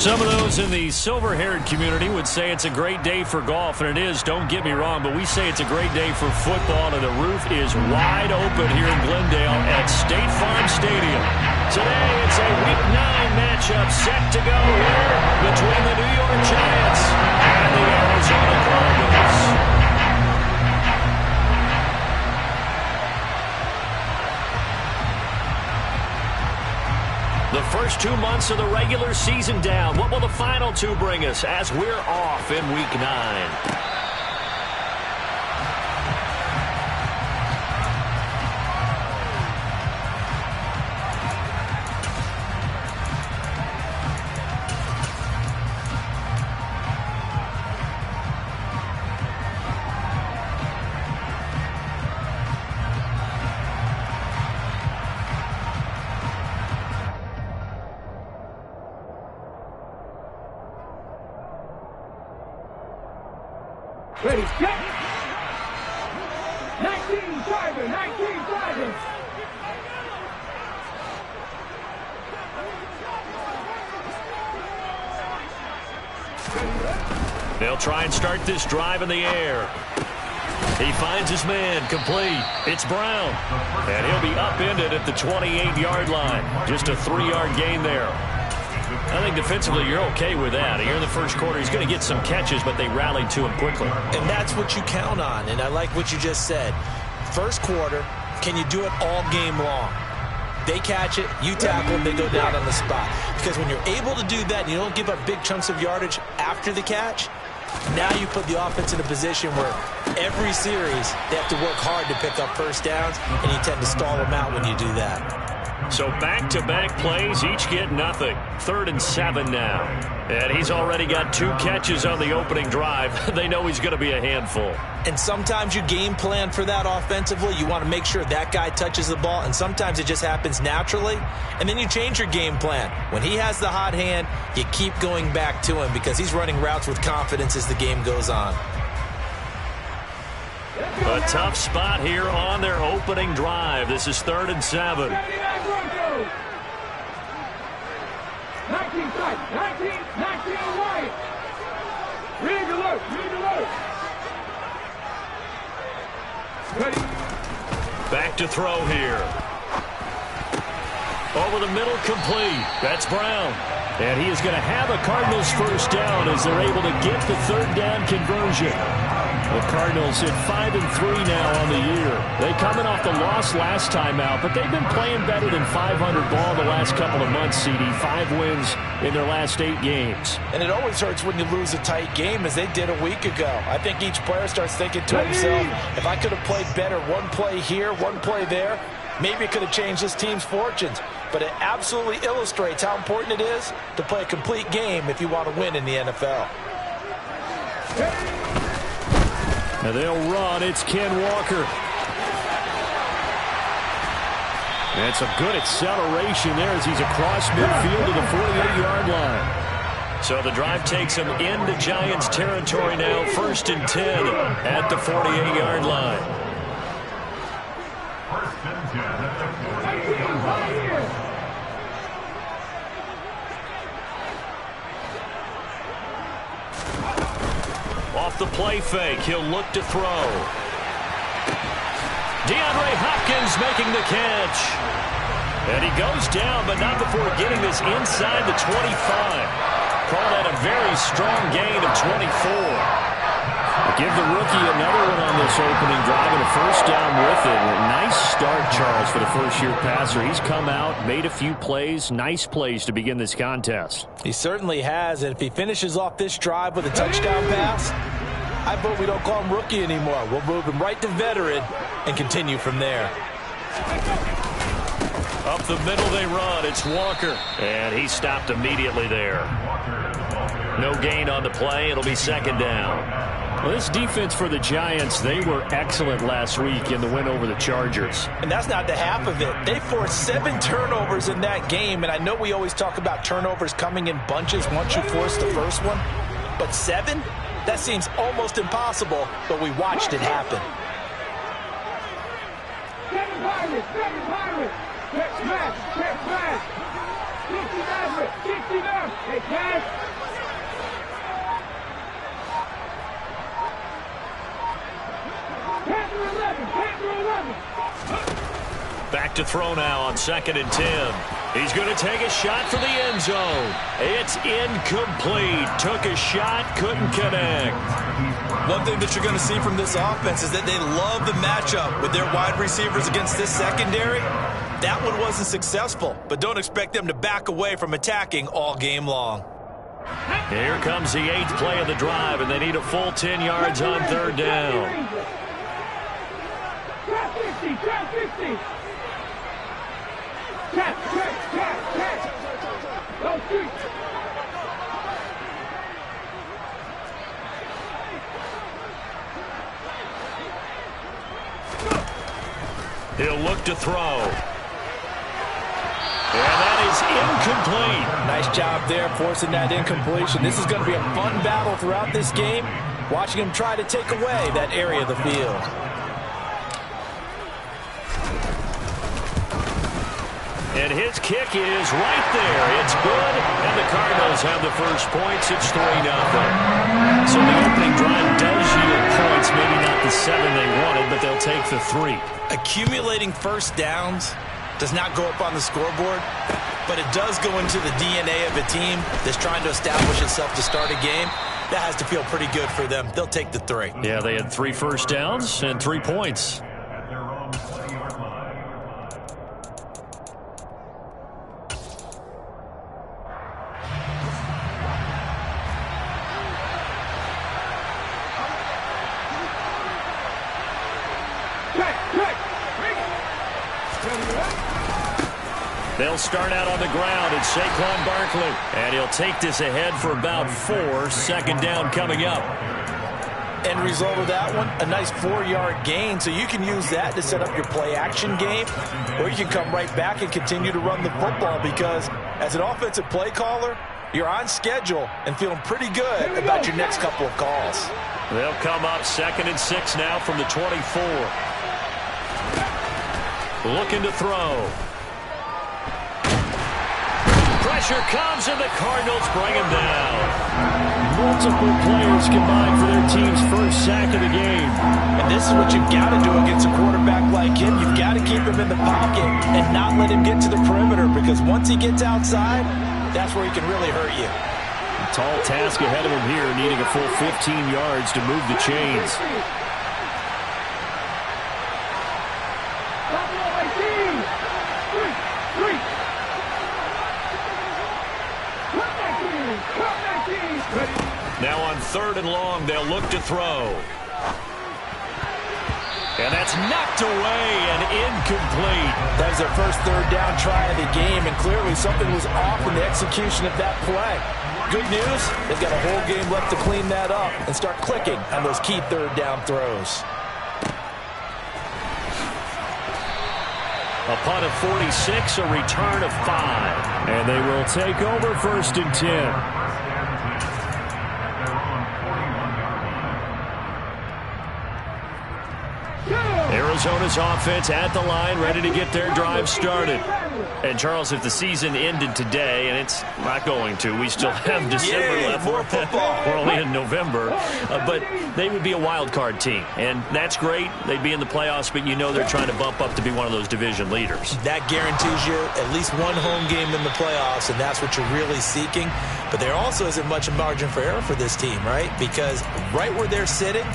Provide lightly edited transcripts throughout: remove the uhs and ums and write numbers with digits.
Some of those in the silver-haired community would say it's a great day for golf, and it is, don't get me wrong, but we say it's a great day for football, and the roof is wide open here in Glendale at State Farm Stadium. Today, it's a Week 9 matchup set to go here between the New York Giants and the Arizona Cardinals. The first 2 months of the regular season down. What will the final two bring us as we're off in Week 9? Ready, set. 19 drivers, 19 drivers. They'll try and start this drive in the air. He finds his man, complete. It's Brown. And he'll be upended at the 28-yard line. Just a 3-yard gain there. I think defensively you're okay with that. Here in the first quarter, he's going to get some catches, but they rallied to him quickly. And that's what you count on, and I like what you just said. First quarter, can you do it all game long? They catch it, you tackle them, they go down on the spot. Because when you're able to do that and you don't give up big chunks of yardage after the catch, now you put the offense in a position where every series they have to work hard to pick up first downs, and you tend to stall them out when you do that. So back-to-back plays, each get nothing. 3rd and 7 now. And he's already got 2 catches on the opening drive. They know he's going to be a handful. And sometimes you game plan for that offensively. You want to make sure that guy touches the ball, and sometimes it just happens naturally. And then you change your game plan. When he has the hot hand, you keep going back to him because he's running routes with confidence as the game goes on. A tough spot here on their opening drive. This is 3rd and 7. 19 tight, 19 wide. Read alert, read alert. Ready. Back to throw here. Over the middle, complete. That's Brown. And he is going to have a Cardinals first down as they're able to get the 3rd down conversion. The Cardinals at 5-3 now on the year. They coming off the loss last time out, but they've been playing better than 500 ball the last couple of months, CD. 5 wins in their last 8 games. And it always hurts when you lose a tight game, as they did a week ago. I think each player starts thinking to himself, if I could have played better one play here, one play there, maybe it could have changed this team's fortunes. But it absolutely illustrates how important it is to play a complete game if you want to win in the NFL. Now they'll run. It's Ken Walker. That's a good acceleration there as he's across midfield to the 48-yard line. So the drive takes him into Giants territory now. 1st and 10 at the 48-yard line. Off the play fake, he'll look to throw. DeAndre Hopkins making the catch. And he goes down, but not before getting this inside the 25. Call that a very strong gain of 24. Give the rookie another one on this opening drive and a first down with it. A nice start, Charles, for the first-year passer. He's come out, made a few plays, nice plays to begin this contest. He certainly has, and if he finishes off this drive with a touchdown pass, I vote we don't call him rookie anymore. We'll move him right to veteran and continue from there. Up the middle they run. It's Walker. And he stopped immediately there. No gain on the play. It'll be 2nd down. Well, this defense for the Giants, they were excellent last week in the win over the Chargers. And that's not the half of it. They forced 7 turnovers in that game, and I know we always talk about turnovers coming in bunches once you force the first one. But 7? That seems almost impossible, but we watched it happen. Check smash, check smash. 60 Maverick, 60 Maverick. Hey, Cash. Panther 11, Panther 11. Back to throw now on 2nd and 10. He's going to take a shot for the end zone. It's incomplete. Took a shot, couldn't connect. One thing that you're going to see from this offense is that they love the matchup with their wide receivers against this secondary. That one wasn't successful, but don't expect them to back away from attacking all game long. Here comes the 8th play of the drive, and they need a full 10 yards on 3rd down. Trap 50, trap 50. Catch. Go shoot. He'll look to throw. And that is incomplete. Nice job there forcing that incompletion. This is going to be a fun battle throughout this game, watching him try to take away that area of the field. And his kick is right there. It's good, and the Cardinals have the first points. It's 3-0. So the opening drive does yield points, maybe not the 7 they wanted, but they'll take the 3. Accumulating first downs does not go up on the scoreboard, but it does go into the DNA of a team that's trying to establish itself to start a game. That has to feel pretty good for them. They'll take the 3. Yeah, they had 3 first downs and 3 points. They'll start out on the ground. It's Saquon Barkley. And he'll take this ahead for about 4. 2nd down coming up. End result of that one, a nice 4-yard gain. So you can use that to set up your play-action game, or you can come right back and continue to run the football, because as an offensive play caller, you're on schedule and feeling pretty good about your next couple of calls. They'll come up 2nd and 6 now from the 24. Looking to throw. Pressure comes, and the Cardinals bring him down. Multiple players combined for their team's first sack of the game. And this is what you've got to do against a quarterback like him. You've got to keep him in the pocket and not let him get to the perimeter, because once he gets outside, that's where he can really hurt you. A tall task ahead of him here, needing a full 15 yards to move the chains. Now on 3rd and long, they'll look to throw. And that's knocked away and incomplete. That was their first 3rd down try of the game, and clearly something was off in the execution of that play. Good news, they've got a whole game left to clean that up and start clicking on those key 3rd down throws. A punt of 46, a return of 5. And they will take over 1st and 10. Arizona's offense at the line, ready to get their drive started. And, Charles, if the season ended today, and it's not going to, we still have December left. More football. We're only in November. But they would be a wild card team, and that's great. They'd be in the playoffs, but you know they're trying to bump up to be one of those division leaders. That guarantees you at least one home game in the playoffs, and that's what you're really seeking. But there also isn't much margin for error for this team, right? Because right where they're sitting,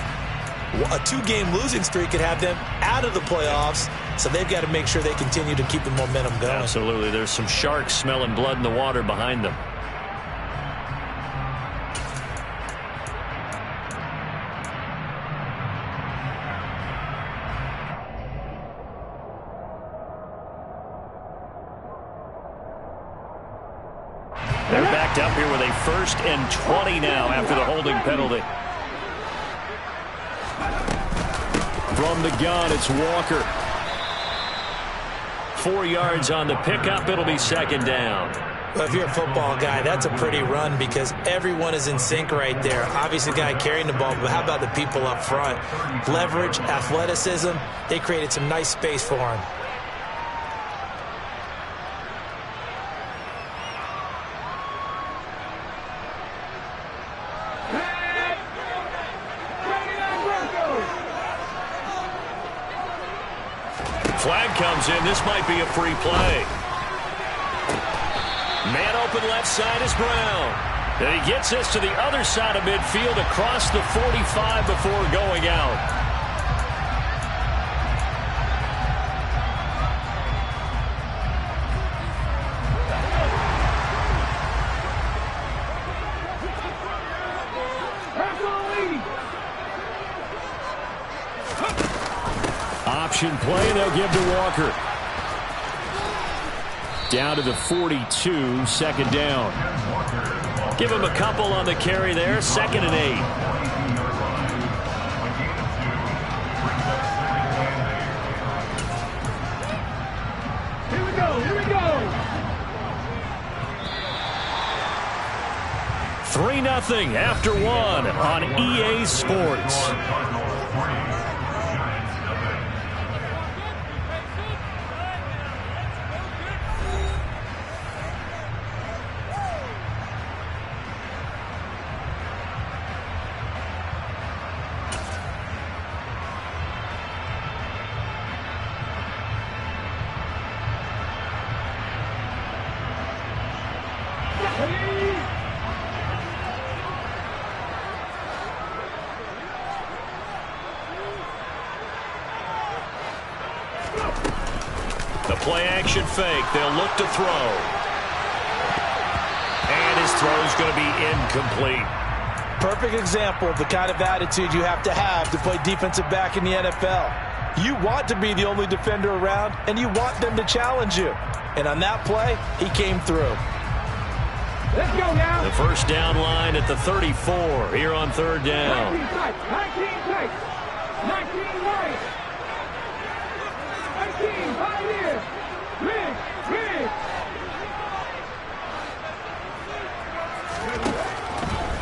a 2-game losing streak could have them out of the playoffs, so they've got to make sure they continue to keep the momentum going. Absolutely. There's some sharks smelling blood in the water behind them. They're backed up here with a 1st and 20 now after the holding penalty. From the gun, it's Walker. 4 yards on the pickup. It'll be 2nd down. Well, if you're a football guy, that's a pretty run because everyone is in sync right there. Obviously, the guy carrying the ball, but how about the people up front? Leverage, athleticism, they created some nice space for him. comes in. This might be a free play. Man open left side is Brown. And he gets this to the other side of midfield across the 45 before going out. Option play, they'll give to Walker. Down to the 42, second down. Give him a couple on the carry there, 2nd and 8. Here we go, here we go. 3-0 after 1 on EA Sports. The play-action fake. They'll look to throw. And his throw is going to be incomplete. Perfect example of the kind of attitude you have to play defensive back in the NFL. You want to be the only defender around, and you want them to challenge you. And on that play, he came through. Let's go now. The first down line at the 34 here on 3rd down. 19 tight, 19 tight, 19 right. 19 right here. Big, big.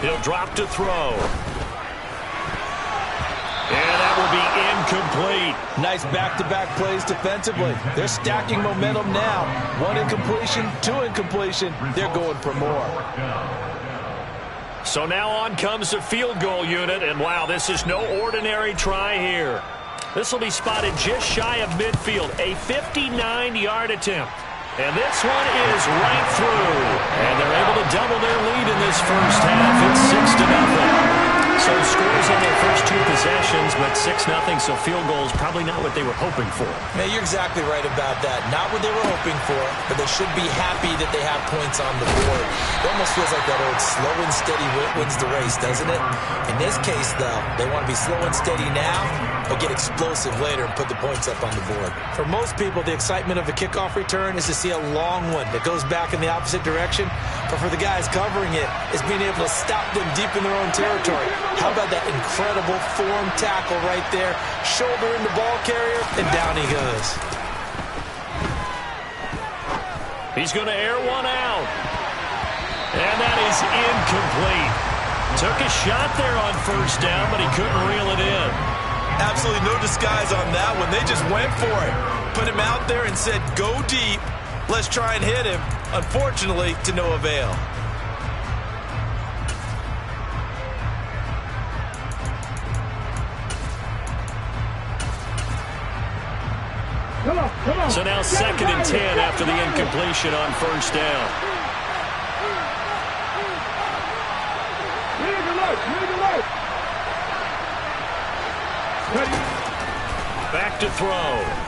He'll drop to throw. And that will be incomplete. Nice back-to-back plays defensively. They're stacking momentum now. 1 incompletion, 2 incompletion. They're going for more. So now on comes the field goal unit. And wow, this is no ordinary try here. This will be spotted just shy of midfield. A 59-yard attempt. And this one is right through. And they're able to double their lead in this first half. It's 6-0. So scores on their first 2 possessions, but 6-0, so field goal is probably not what they were hoping for. Man, you're exactly right about that. Not what they were hoping for, but they should be happy that they have points on the board. It almost feels like that old slow and steady wins the race, doesn't it? In this case, though, they want to be slow and steady now, but get explosive later and put the points up on the board. For most people, the excitement of a kickoff return is to see a long one that goes back in the opposite direction. But for the guys covering it, it's being able to stop them deep in their own territory. How about that incredible form tackle right there? Shoulder in the ball carrier, and down he goes. He's going to air one out. And that is incomplete. Took a shot there on first down, but he couldn't reel it in. Absolutely no disguise on that one. They just went for it. Put him out there and said, go deep. Let's try and hit him. Unfortunately, to no avail. Come on, come on. So now 2nd and 10 after the incompletion on first down. Rig alert, rig alert. Back to throw.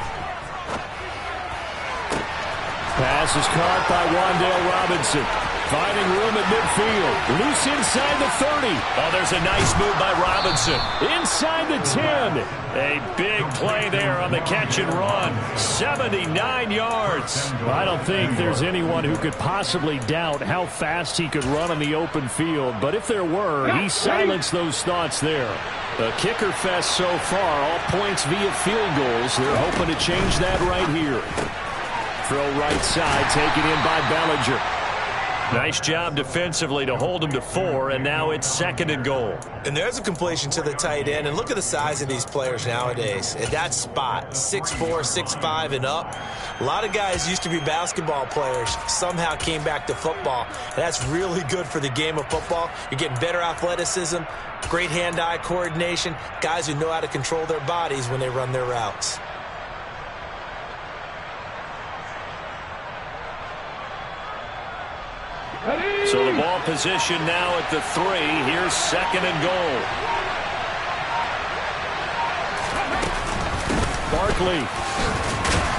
Pass is caught by Wan'Dale Robinson. Finding room at midfield. Loose inside the 30. Oh, there's a nice move by Robinson. Inside the 10. A big play there on the catch and run. 79 yards. I don't think there's anyone who could possibly doubt how fast he could run on the open field. But if there were, he silenced those thoughts there. The kicker fest so far, all points via field goals. They're hoping to change that right here. Throw right side, taken in by Bellinger. Nice job defensively to hold him to 4, and now it's 2nd and goal. And there's a completion to the tight end, and look at the size of these players nowadays. At that spot, 6'4", 6'5", and up. A lot of guys used to be basketball players, somehow came back to football, and that's really good for the game of football. You're getting better athleticism, great hand-eye coordination, guys who know how to control their bodies when they run their routes. So the ball position now at the 3. Here's 2nd and goal. Barkley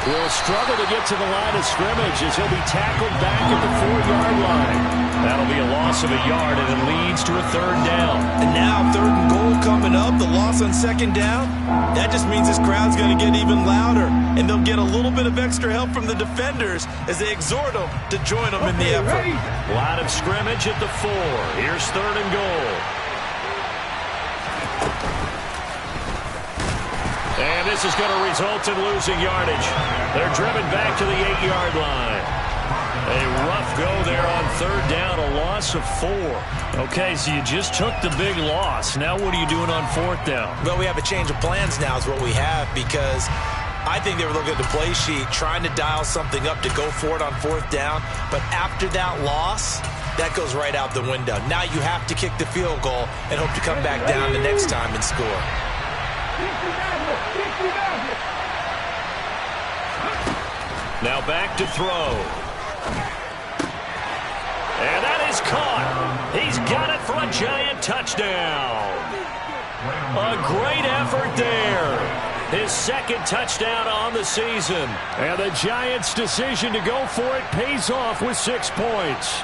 will struggle to get to the line of scrimmage as he'll be tackled back at the 4-yard line. That'll be a loss of a yard, and it leads to a 3rd down. And now 3rd and goal coming up, the loss on 2nd down. That just means this crowd's going to get even louder, and they'll get a little bit of extra help from the defenders as they exhort them to join them in the effort. Line of scrimmage at the 4. Here's 3rd and goal. And this is going to result in losing yardage. They're driven back to the 8-yard line. A rough go there on 3rd down, a loss of 4. Okay, so you just took the big loss. Now what are you doing on 4th down? Well, we have a change of plans now is what we have, because I think they were looking at the play sheet, trying to dial something up to go for it on 4th down. But after that loss, that goes right out the window. Now you have to kick the field goal and hope to come back down the next time and score. Now back to throw. And that is caught. He's got it for a giant touchdown. A great effort there. His 2nd touchdown on the season. And the Giants' decision to go for it pays off with 6 points.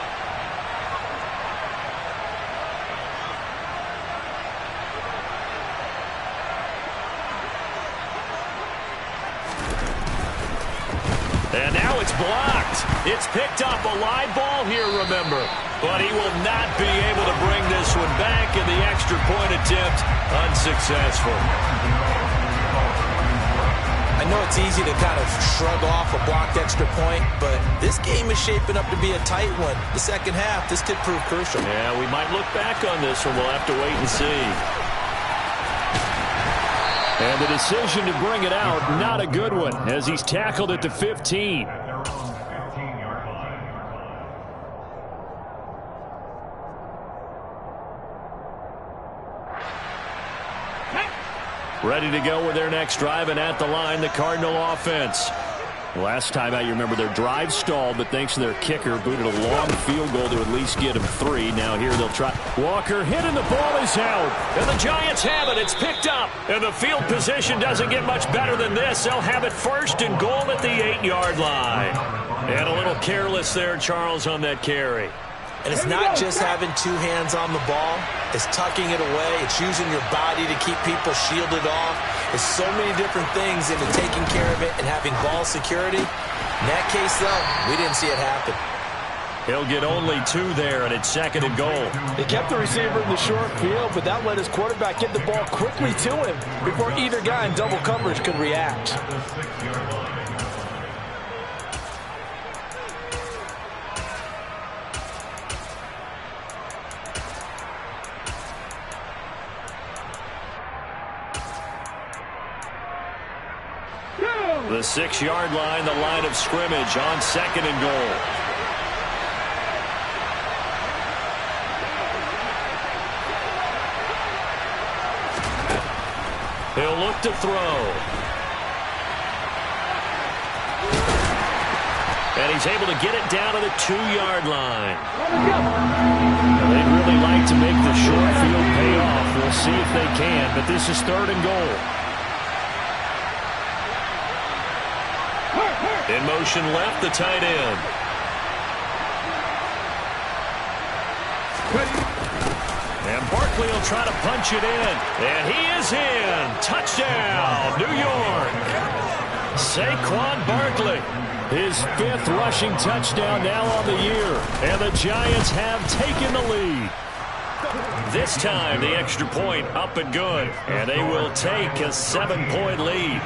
And now it's blocked. It's picked up, a live ball here, remember. But he will not be able to bring this one back, and the extra point attempt unsuccessful. I know it's easy to kind of shrug off a blocked extra point, but this game is shaping up to be a tight one. The 2nd half, this could prove crucial. Yeah, we might look back on this one. We'll have to wait and see. And the decision to bring it out, not a good one, as he's tackled at the 15. Ready to go with their next drive, and at the line, the Cardinal offense. Last time out, you remember their drive stalled, but thanks to their kicker, booted a long field goal to at least get him 3. Now here they'll try. Walker hit, and the ball is held. And the Giants have it. It's picked up. And the field position doesn't get much better than this. They'll have it 1st and goal at the 8-yard line. And a little careless there, Charles, on that carry. And it's not just having 2 hands on the ball. It's tucking it away. It's using your body to keep people shielded off. There's so many different things into taking care of it and having ball security. In that case, though, we didn't see it happen. He'll get only 2 there, and it's 2nd and goal. They kept the receiver in the short field, but that let his quarterback get the ball quickly to him before either guy in double coverage could react. The 6-yard line, the line of scrimmage on 2nd and goal. He'll look to throw. And he's able to get it down to the 2-yard line. They'd really like to make the short field pay off. We'll see if they can, but this is 3rd and goal. In motion left, the tight end. And Barkley will try to punch it in. And he is in. Touchdown, New York. Saquon Barkley. His 5th rushing touchdown now on the year. And the Giants have taken the lead. This time, the extra point up and good. And they will take a 7-point lead.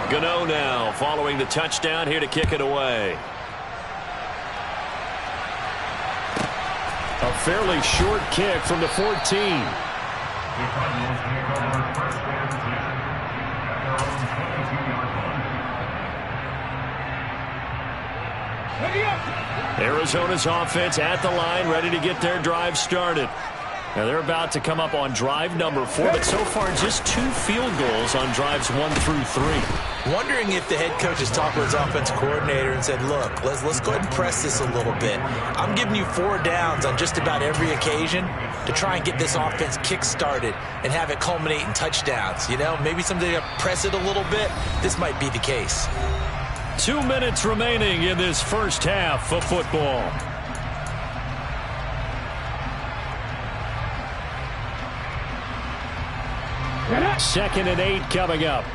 Gano now following the touchdown here to kick it away. A fairly short kick from the 14. Arizona's offense at the line, ready to get their drive started. Now they're about to come up on drive number 4, but so far just 2 field goals on drives 1 through 3. Wondering if the head coach has talked with his offensive coordinator and said, look, let's go ahead and press this a little bit. I'm giving you 4 downs on just about every occasion to try and get this offense kick-started and have it culminate in touchdowns. You know, maybe someday to press it a little bit. This might be the case. 2 minutes remaining in this first half of football. Second and 8 coming up.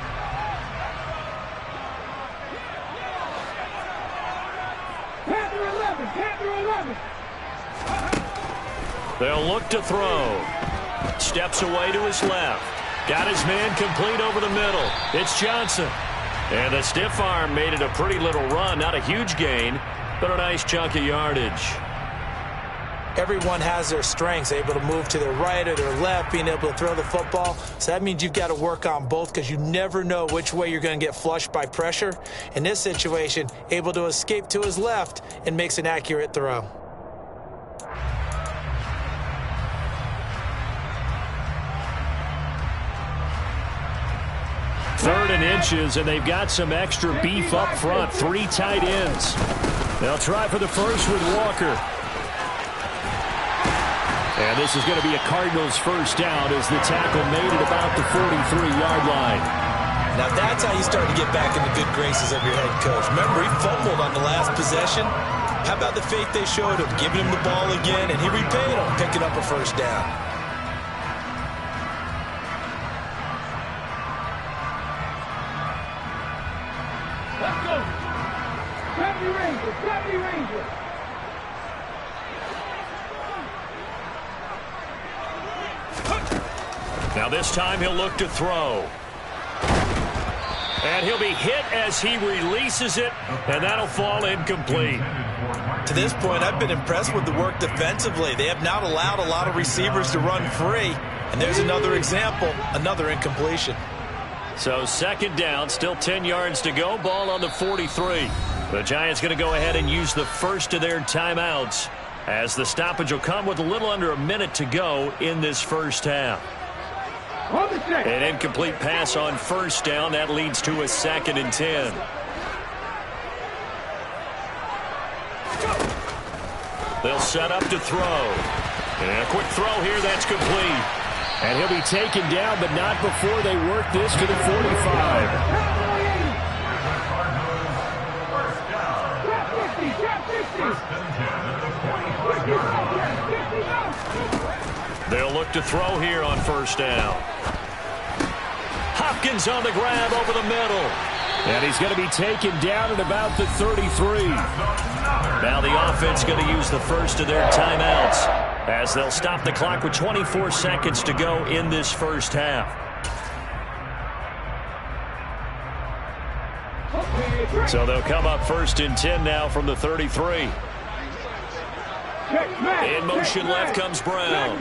They'll look to throw. Steps away to his left. Got his man complete over the middle. It's Johnson. And the stiff arm made it a pretty little run. Not a huge gain, but a nice chunk of yardage. Everyone has their strengths, able to move to their right or their left, being able to throw the football. So that means you've got to work on both because you never know which way you're going to get flushed by pressure. In this situation, able to escape to his left and makes an accurate throw. Third and inches, and they've got some extra beef up front. 3 tight ends. They'll try for the first with Walker. And this is going to be a Cardinals first down as the tackle made it about the 43-yard line. Now that's how you start to get back in the good graces of your head coach. Remember, he fumbled on the last possession. How about the faith they showed him, giving him the ball again, and he repaid him, picking up a first down. Let's go. Grab your Ranger. Grab your Ranger. Now this time he'll look to throw. And he'll be hit as he releases it, and that'll fall incomplete. To this point, I've been impressed with the work defensively. They have not allowed a lot of receivers to run free. And there's another example, another incompletion. So second down, still 10 yards to go, ball on the 43. The Giants going to go ahead and use the first of their timeouts as the stoppage will come with a little under a minute to go in this first half. An incomplete pass on first down. That leads to a 2nd and 10. They'll set up to throw. And a quick throw here. That's complete. And he'll be taken down, but not before they work this to the 45. They'll look to throw here on first down. Hopkins on the grab over the middle. And he's going to be taken down at about the 33. Now the offense going to use the first of their timeouts as they'll stop the clock with 24 seconds to go in this first half. So they'll come up 1st and 10 now from the 33. In motion left comes Brown.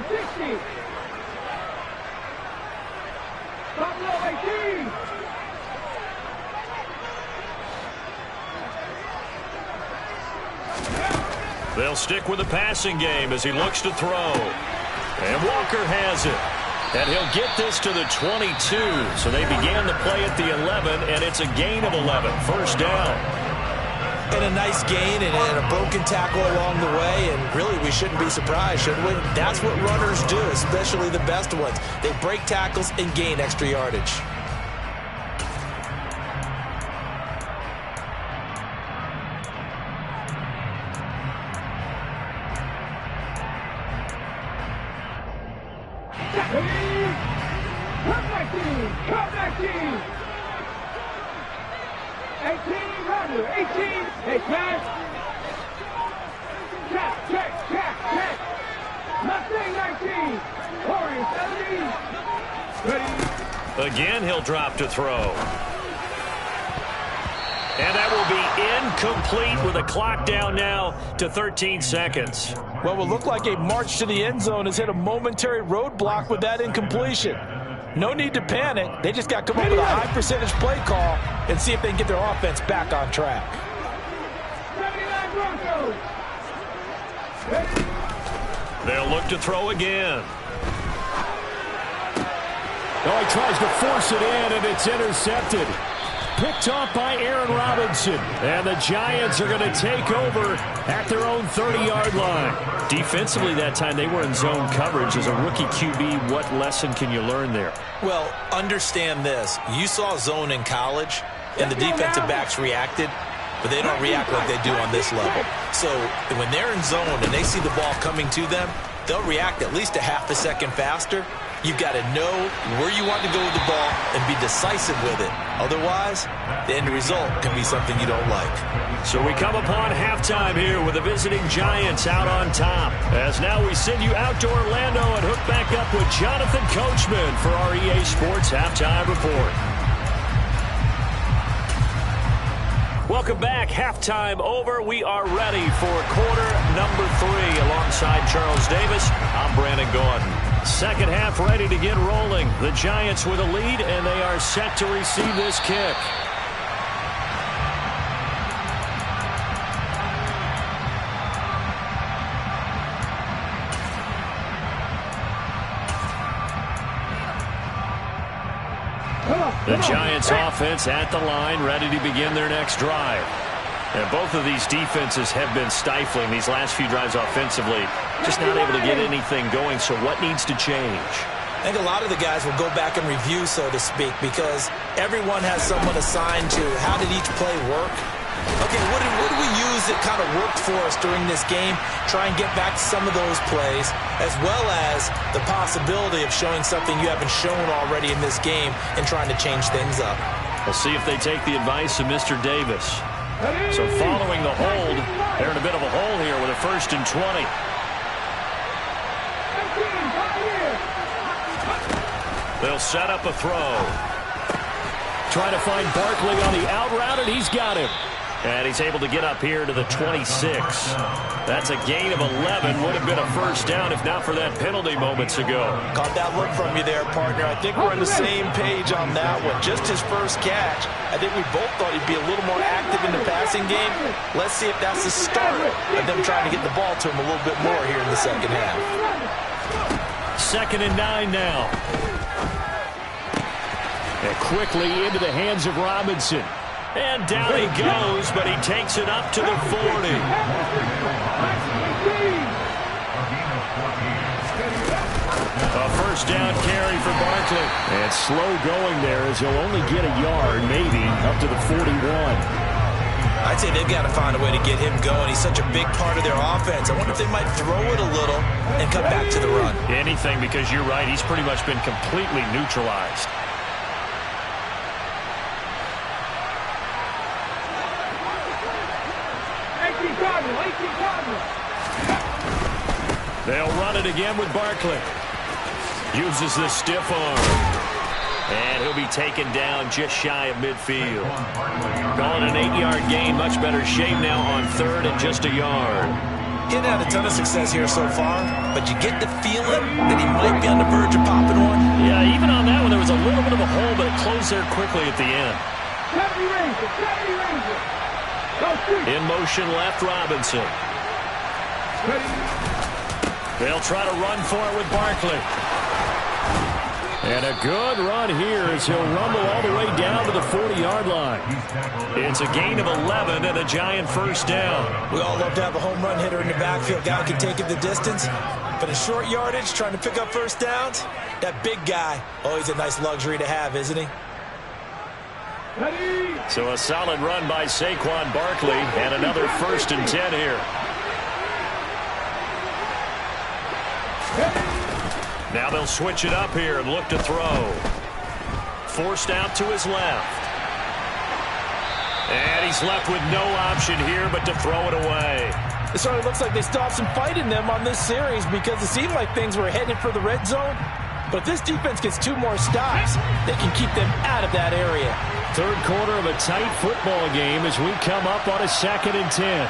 They'll stick with the passing game as he looks to throw. And Walker has it. And he'll get this to the 22. So they began the play at the 11, and it's a gain of 11. First down. And a nice gain and a broken tackle along the way, and really we shouldn't be surprised, should we? That's what runners do, especially the best ones. They break tackles and gain extra yardage. Come back team! Come back team! 18, Roger, 18, hey, pass. Check. Mustang 19, Orange 70. Ready? Again, he'll drop to throw. And that will be incomplete with a clock down now to 13 seconds. What will look like a march to the end zone has hit a momentary roadblock with that incompletion. No need to panic. They just got to come up with a high percentage play call and see if they can get their offense back on track. 79 Broncos. They'll look to throw again. Oh, he tries to force it in, and it's intercepted. Picked off by Aaron Robinson. And the Giants are going to take over at their own 30-yard line. Defensively that time, they were in zone coverage. As a rookie QB, what lesson can you learn there? Well, understand this. You saw zone in college, and the defensive backs reacted, but they don't react like they do on this level. So when they're in zone and they see the ball coming to them, they'll react at least a half a second faster. You've got to know where you want to go with the ball and be decisive with it. Otherwise, the end result can be something you don't like. So we come upon halftime here with the visiting Giants out on top. As now we send you out to Orlando and hook back up with Jonathan Coachman for our EA Sports Halftime Report. Welcome back. Halftime over. We are ready for quarter number 3 alongside Charles Davis. I'm Brandon Gordon. Second half ready to get rolling. The Giants with a lead, and they are set to receive this kick. The Giants offense at the line, ready to begin their next drive. And both of these defenses have been stifling these last few drives offensively. Just not able to get anything going, so what needs to change? I think a lot of the guys will go back and review, so to speak, because everyone has someone assigned to how did each play work. Okay, what did we use that kind of worked for us during this game? Try and get back to some of those plays, as well as the possibility of showing something you haven't shown already in this game and trying to change things up. We'll see if they take the advice of Mr. Davis. So following the hold, they're in a bit of a hole here with a 1st and 20. They'll set up a throw. Trying to find Barkley on the out route, and he's got him. And he's able to get up here to the 26. That's a gain of 11. Would have been a first down if not for that penalty moments ago. Caught that look from you there, partner. I think we're on the same page on that one. Just his first catch. I think we both thought he'd be a little more active in the passing game. Let's see if that's the start of them trying to get the ball to him a little bit more here in the second half. 2nd and 9 now. And quickly into the hands of Robinson. And down he goes, but he takes it up to the 40. A first down carry for Barkley. And slow going there as he'll only get a yard, maybe, up to the 41. I'd say they've got to find a way to get him going. He's such a big part of their offense. I wonder if they might throw it a little and cut back to the run. Anything, because you're right. He's pretty much been completely neutralized. They'll run it again with Barkley. Uses the stiff arm. And he'll be taken down just shy of midfield. Calling an 8-yard gain. Much better shape now on 3rd and just a yard. He hadn't had a ton of success here so far, but you get the feeling that he might be on the verge of popping one. Yeah, even on that one, there was a little bit of a hole, but it closed there quickly at the end. In motion left, Robinson. They'll try to run for it with Barkley. And a good run here as he'll rumble all the way down to the 40-yard line. It's a gain of 11 and a Giant first down. We all love to have a home run hitter in the backfield. Guy can take it the distance. But in short yardage, trying to pick up first downs, that big guy, always a nice luxury to have, isn't he? So a solid run by Saquon Barkley and another 1st and 10 here. Now they'll switch it up here and look to throw. Forced out to his left. And he's left with no option here but to throw it away. It sort of looks like they still have some fight in them on this series because it seemed like things were headed for the red zone. But if this defense gets 2 more stops, they can keep them out of that area. 3rd quarter of a tight football game as we come up on a 2nd and 10.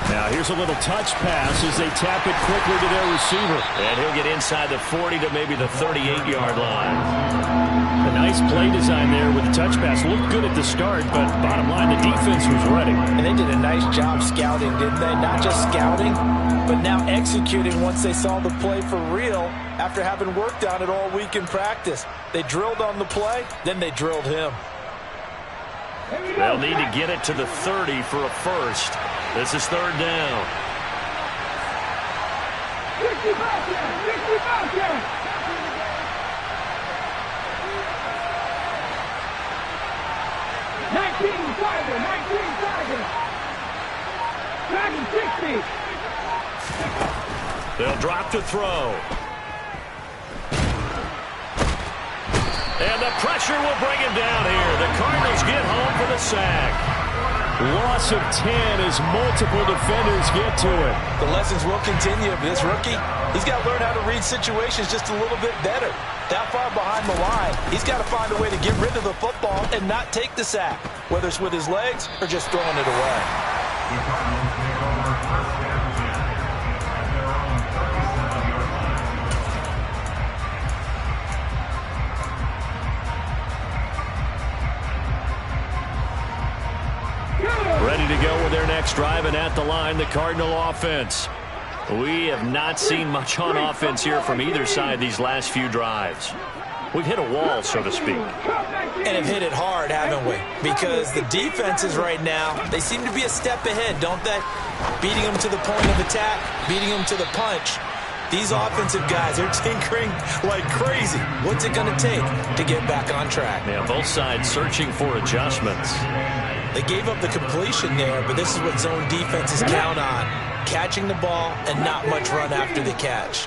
Now here's a little touch pass as they tap it quickly to their receiver. And he'll get inside the 40 to maybe the 38-yard line. A nice play design there with the touch pass. Looked good at the start, but bottom line, the defense was ready. And they did a nice job scouting, didn't they? Not just scouting, but now executing once they saw the play for real after having worked on it all week in practice. They drilled on the play, then they drilled him. They'll need to get it to the 30 for a first. This is third down. 65 yards. 19 Tiger. Dragon 60. They'll drop to throw. And the pressure will bring him down here. The Cardinals get home for the sack. Loss of 10 as multiple defenders get to it. The lessons will continue. This rookie, he's got to learn how to read situations just a little bit better. That far behind the line, he's got to find a way to get rid of the football and not take the sack, whether it's with his legs or just throwing it away. Ready to go with their next drive, and at the line, the Cardinal offense. We have not seen much on offense here from either side these last few drives. We've hit a wall, so to speak. And have hit it hard, haven't we? Because the defenses right now, they seem to be a step ahead, don't they? Beating them to the point of attack, beating them to the punch. These offensive guys, they're tinkering like crazy. What's it going to take to get back on track? Yeah, both sides searching for adjustments. They gave up the completion there, but this is what zone defenses count on. Catching the ball and not much run after the catch.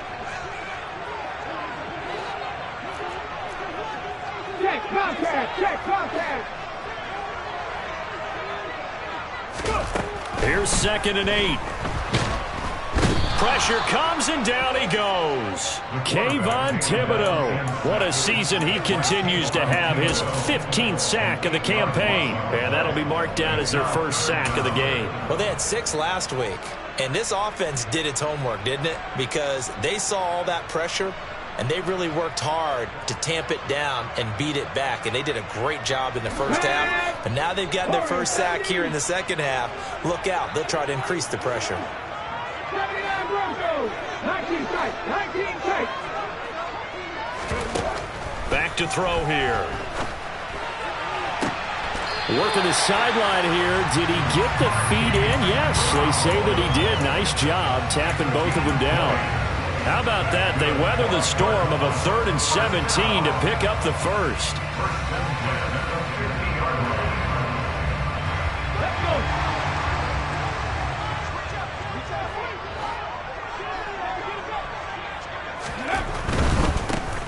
Check contact. Here's 2nd and 8. Pressure comes, and down he goes. Kayvon Thibodeau. What a season he continues to have. His 15th sack of the campaign. And that'll be marked down as their first sack of the game. Well, they had 6 last week. And this offense did its homework, didn't it? Because they saw all that pressure, and they really worked hard to tamp it down and beat it back. And they did a great job in the first half. But now they've gotten their first sack here in the second half. Look out. They'll try to increase the pressure. 79 Broncos. 19 tight. Back to throw here. Working the sideline here. Did he get the feet in? Yes, they say that he did. Nice job tapping both of them down. How about that? They weather the storm of a 3rd and 17 to pick up the first.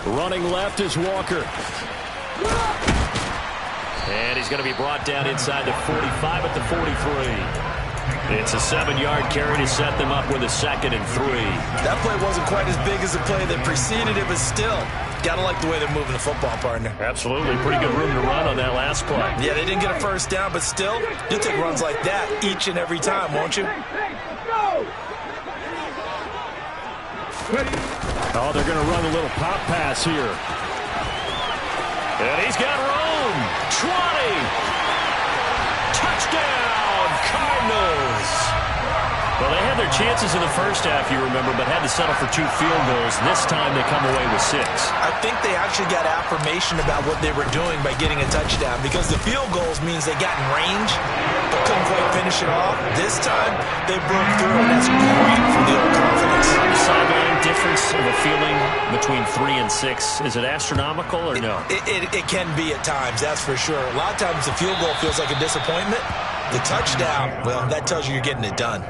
Running left is Walker. And he's going to be brought down inside the 45 at the 43. It's a 7-yard carry to set them up with a 2nd and 3. That play wasn't quite as big as the play that preceded it, but still, got to like the way they're moving the football, partner. Absolutely. Pretty good room to run on that last play. Yeah, they didn't get a first down, but still, you'll take runs like that each and every time, won't you? Oh, they're going to run a little pop pass here. And he's got room. 20. Touchdown, Cardinals. Well, they had their chances in the first half, you remember, but had to settle for 2 field goals. This time they come away with 6. I think they actually got affirmation about what they were doing by getting a touchdown, because the field goals means they got in range but couldn't quite finish it off. This time they broke through, and that's great for the old confidence. Sideline difference of a feeling between 3 and 6. Is it astronomical or no? It can be at times, that's for sure. A lot of times the field goal feels like a disappointment. The touchdown, well, that tells you you're getting it done.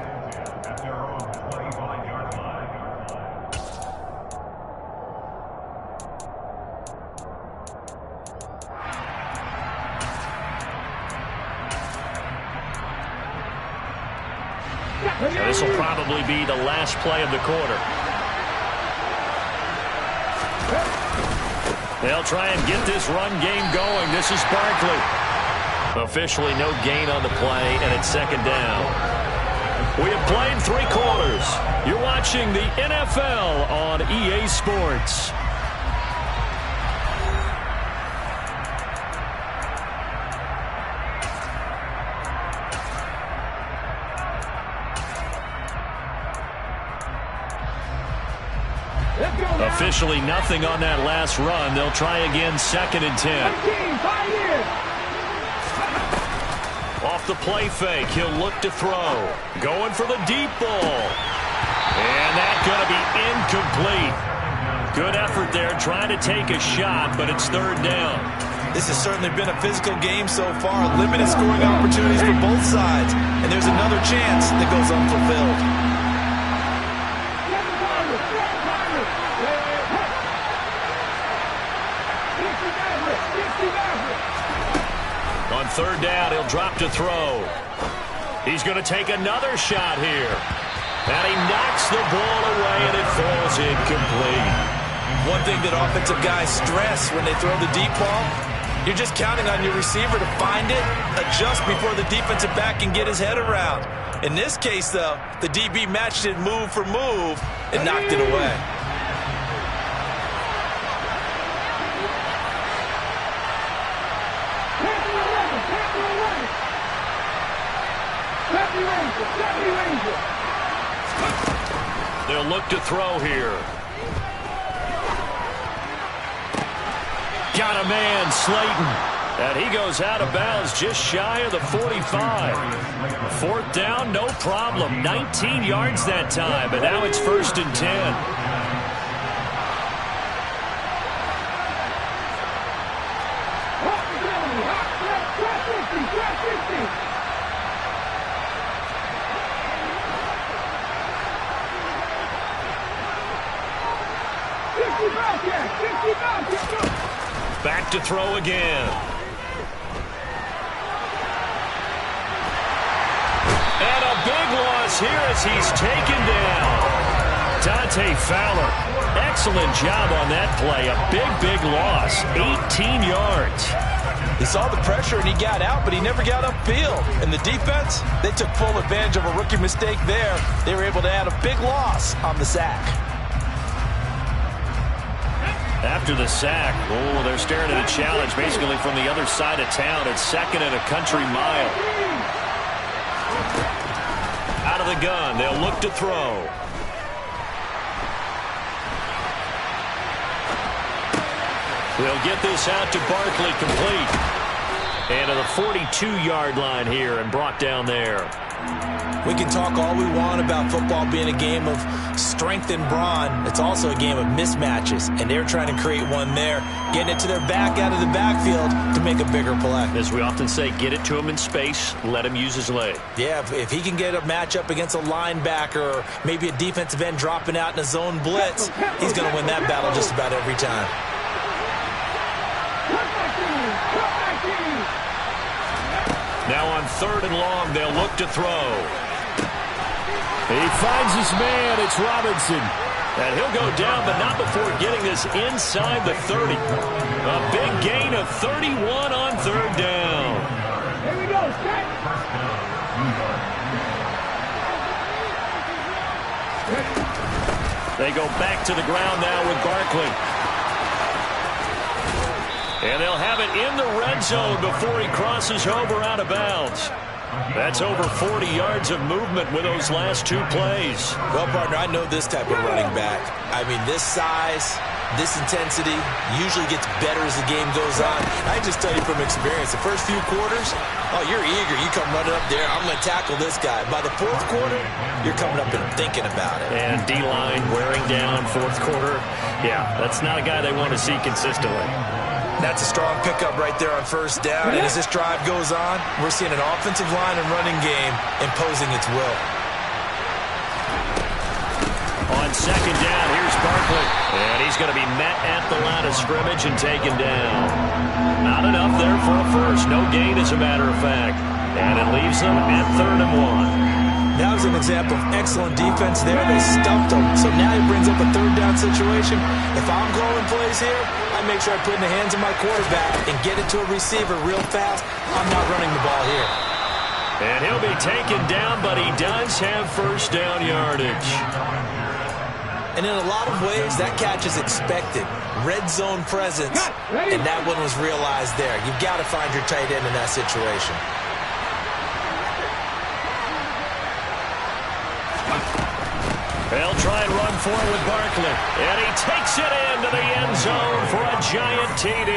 This will probably be the last play of the quarter. They'll try and get this run game going. This is Barkley. Officially no gain on the play, and it's 2nd down. We have played 3 quarters. You're watching the NFL on EA Sports. Officially nothing on that last run. They'll try again, 2nd and 10. Off the play fake, he'll look to throw. Going for the deep ball. And that's going to be incomplete. Good effort there, trying to take a shot, but it's 3rd down. This has certainly been a physical game so far. Limited scoring opportunities for both sides. And there's another chance that goes unfulfilled. On 3rd down, he'll drop to throw. He's going to take another shot here. And he knocks the ball away, and it falls incomplete. One thing that offensive guys stress when they throw the deep ball, you're just counting on your receiver to find it, adjust before the defensive back can get his head around. In this case, though, the DB matched it move for move and knocked it away. They'll look to throw here. Got a man, Slayton. And he goes out of bounds just shy of the 45. 4th down, no problem. 19 yards that time, but now it's 1st and 10. Back to throw again. And a big loss here as he's taken down. Dante Fowler, excellent job on that play. A big loss, 18 yards. He saw the pressure and he got out, but he never got upfield. And the defense, they took full advantage of a rookie mistake there. They were able to add a big loss on the sack. After the sack, oh, they're staring at a challenge basically from the other side of town. It's 2nd and a country mile. Out of the gun, they'll look to throw. They'll get this out to Barkley, complete. And to the 42-yard line here and brought down there. We can talk all we want about football being a game of strength and brawn. It's also a game of mismatches, and they're trying to create one there, getting it to their back out of the backfield to make a bigger play. As we often say, get it to him in space, let him use his leg. Yeah, if he can get a matchup against a linebacker or maybe a defensive end dropping out in a zone blitz, he's going to win that battle just about every time. Now on 3rd and long, they'll look to throw. He finds his man. It's Robinson. And he'll go down, but not before getting this inside the 30. A big gain of 31 on 3rd down. Here we go, set. They go back to the ground now with Barkley. And they'll have it in the red zone before he crosses over out of bounds. That's over 40 yards of movement with those last 2 plays. Well, partner, I know this type of running back. I mean, this size, this intensity usually gets better as the game goes on. I just tell you from experience, the first few quarters, oh, you're eager. You come running up there, I'm going to tackle this guy. By the 4th quarter, you're coming up and thinking about it. And D-line wearing down 4th quarter. Yeah, that's not a guy they want to see consistently. That's a strong pickup right there on 1st down. And as this drive goes on, we're seeing an offensive line and running game imposing its will. On 2nd down, here's Barkley. And he's going to be met at the line of scrimmage and taken down. Not enough there for a first. No gain, as a matter of fact. And it leaves them at 3rd and 1. That was an example of excellent defense there. They stumped him. So now he brings up a 3rd down situation. If I'm calling plays here, I make sure I put it in the hands of my quarterback and get it to a receiver real fast. I'm not running the ball here. And he'll be taken down, but he does have 1st down yardage. And in a lot of ways, that catch is expected. Red zone presence, and that one was realized there. You've got to find your tight end in that situation. They'll try and run for it with Barkley. And he takes it into the end zone for a giant TD.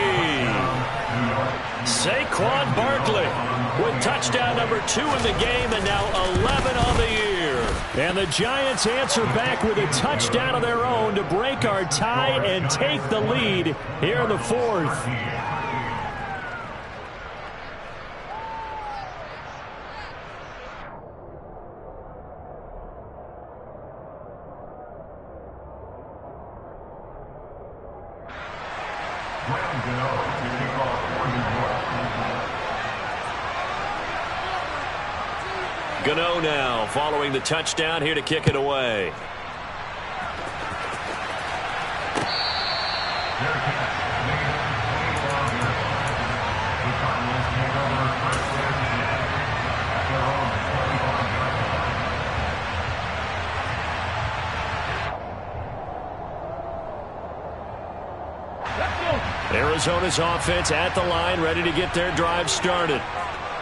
Saquon Barkley with touchdown number 2 in the game and now 11 on the year. And the Giants answer back with a touchdown of their own to break our tie and take the lead here in the 4th. Gano now following the touchdown here to kick it away. Arizona's offense at the line, ready to get their drive started.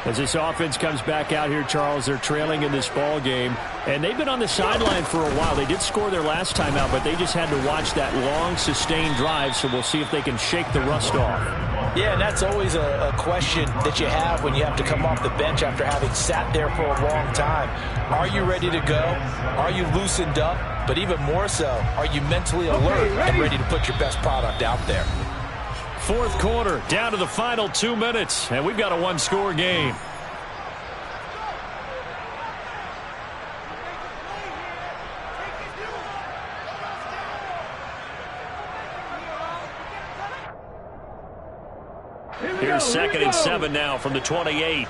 As this offense comes back out here, Charles, they're trailing in this ball game, and they've been on the sideline for a while. They did score their last time out, but they just had to watch that long, sustained drive, so we'll see if they can shake the rust off. Yeah, and that's always a question that you have when you have to come off the bench after having sat there for a long time. Are you ready to go? Are you loosened up? But even more so, are you mentally alert and ready to put your best product out there? 4th quarter, down to the final 2 minutes, and we've got a one-score game. Here's 2nd and 7 now from the 28.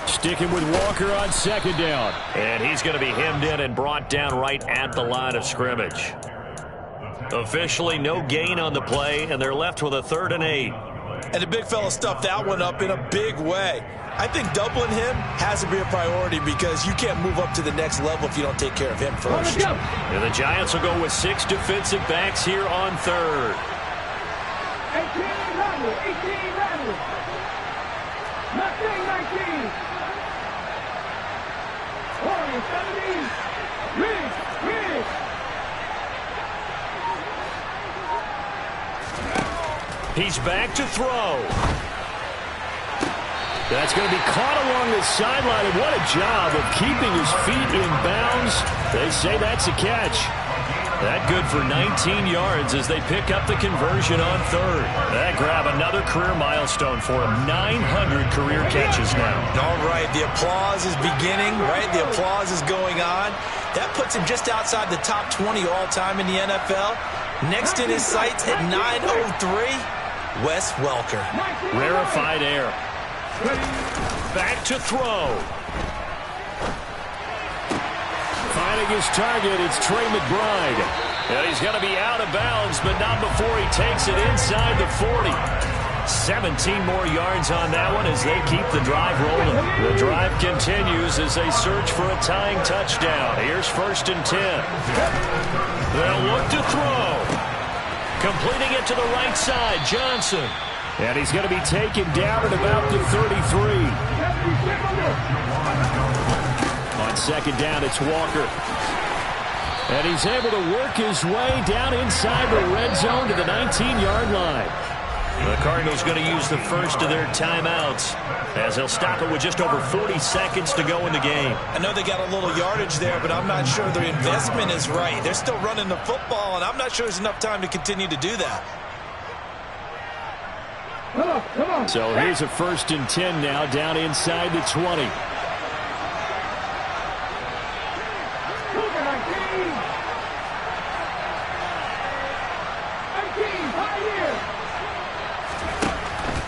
Sticking with Walker on 2nd down. And he's going to be hemmed in and brought down right at the line of scrimmage. Officially no gain on the play, and they're left with a 3rd and 8. And the big fella stuffed that one up in a big way. I think doubling him has to be a priority because you can't move up to the next level if you don't take care of him first. And the Giants will go with 6 defensive backs here on 3rd. 18, 19. 17, Riggs. He's back to throw. That's going to be caught along the sideline, and what a job of keeping his feet in bounds. They say that's a catch. That good for 19 yards as they pick up the conversion on 3rd. That grab another career milestone for him. 900 career catches now. All right, the applause is beginning, right? The applause is going on. That puts him just outside the top 20 all-time in the NFL. Next in his sights at 903, Wes Welker. Rarefied air. Back to throw. Finding his target, it's Trey McBride. And he's going to be out of bounds, but not before he takes it inside the 40. 17 more yards on that one as they keep the drive rolling. The drive continues as they search for a tying touchdown. Here's 1st and 10. They'll look to throw. Completing it to the right side, Johnson. And he's going to be taken down at about the 33. On 2nd down, it's Walker. And he's able to work his way down inside the red zone to the 19-yard line. The Cardinals going to use the first of their timeouts as they'll stop it with just over 40 seconds to go in the game. I know they got a little yardage there, but I'm not sure their investment is right. They're still running the football, and I'm not sure there's enough time to continue to do that. Come on. So here's a 1st and 10 now down inside the 20.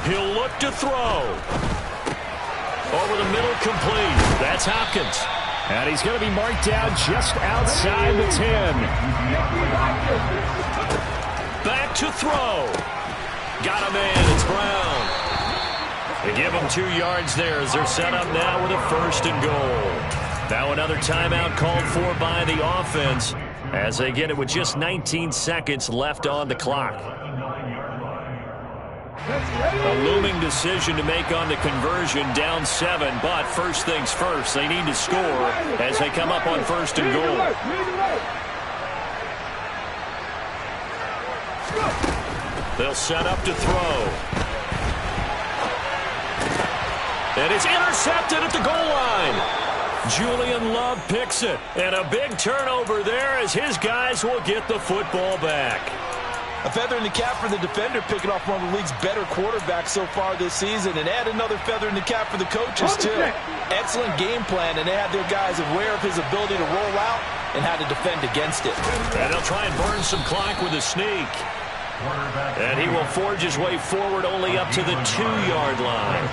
He'll look to throw. Over the middle, complete. That's Hopkins. And he's going to be marked down just outside the 10. Back to throw. Got him in. It's Brown. They give him 2 yards there as they're set up now with a 1st and goal. Now another timeout called for by the offense as they get it with just 19 seconds left on the clock. A looming decision to make on the conversion, down 7, but first things first, they need to score as they come up on 1st and goal. They'll set up to throw. And it's intercepted at the goal line. Julian Love picks it. And a big turnover there as his guys will get the football back. A feather in the cap for the defender, picking off one of the league's better quarterbacks so far this season, and add another feather in the cap for the coaches, too. Excellent game plan, and they have their guys aware of his ability to roll out and how to defend against it. And they'll try and burn some clock with a sneak. And he will forge his way forward only up to the 2-yard line.